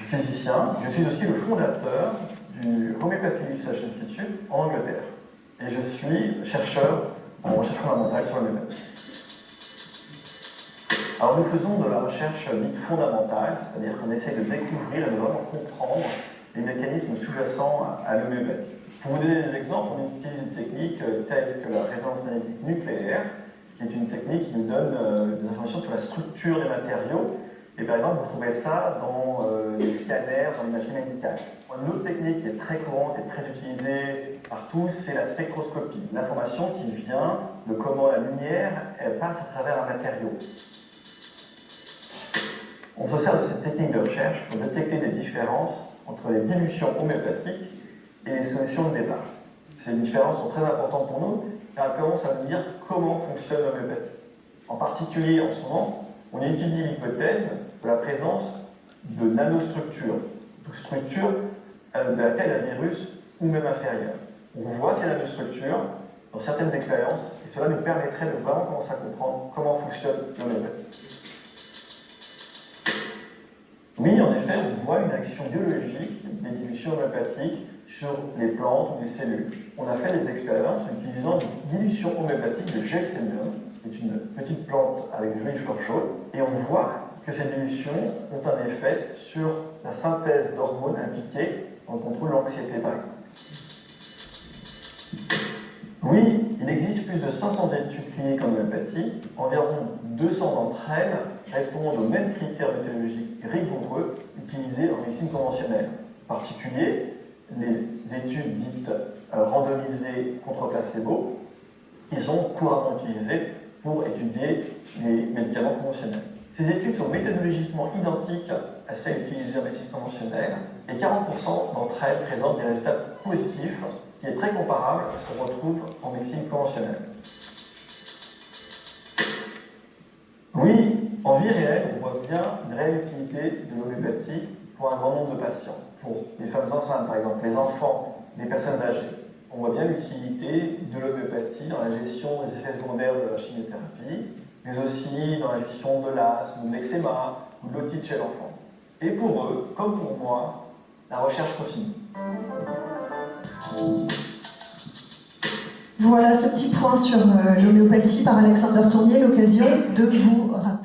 physicien, je suis aussi le fondateur du Homeopathy Research Institute en Angleterre. Et je suis chercheur en recherche fondamentale sur l'homéopathie. Alors nous faisons de la recherche dite fondamentale, c'est-à-dire qu'on essaie de découvrir et de vraiment comprendre les mécanismes sous-jacents à l'homéopathie. Pour vous donner des exemples, on utilise des techniques telles que la résonance magnétique nucléaire, qui est une technique qui nous donne des informations sur la structure des matériaux. Et par exemple, vous trouvez ça dans les scanners, dans les machines médicales. Une autre technique qui est très courante et très utilisée partout, c'est la spectroscopie. L'information qui vient de comment la lumière passe à travers un matériau. On se sert de cette technique de recherche pour détecter des différences entre les dilutions homéopathiques et les solutions de départ. Ces différences sont très importantes pour nous, car elles commencent à nous dire comment fonctionne l'homéopathie. En particulier, en ce moment, on étudie l'hypothèse de la présence de nanostructures, donc structures de la taille d'un virus ou même inférieure. On voit ces nanostructures dans certaines expériences, et cela nous permettrait de vraiment commencer à comprendre comment fonctionne l'homéopathie. Oui, en effet, on voit une action biologique des dilutions homéopathiques sur les plantes ou les cellules. On a fait des expériences en utilisant une dilution homéopathique de Gelsemium, qui est une petite plante avec de jolies fleurs jaunes, et on voit que ces dilutions ont un effet sur la synthèse d'hormones impliquées dans le contrôle de l'anxiété, par exemple. Oui, il existe plus de 500 études cliniques en homéopathie. Environ 200 d'entre elles répondent aux mêmes critères méthodologiques rigoureux utilisés en médecine conventionnelle. En particulier, les études dites randomisées contre placebo, qui sont couramment utilisées pour étudier les médicaments conventionnels. Ces études sont méthodologiquement identiques à celles utilisées en médecine conventionnelle et 40% d'entre elles présentent des résultats positifs, qui est très comparable à ce qu'on retrouve en médecine conventionnelle. Oui, en vie réelle, on voit bien une réelle utilité de l'homéopathie pour un grand nombre de patients. Pour les femmes enceintes, par exemple, les enfants, les personnes âgées. On voit bien l'utilité de l'homéopathie dans la gestion des effets secondaires de la chimiothérapie, mais aussi dans la gestion de l'asthme, de l'eczéma ou de l'otite chez l'enfant. Et pour eux, comme pour moi, la recherche continue. Voilà ce petit point sur l'homéopathie par Alexander Tournier, l'occasion de vous rappeler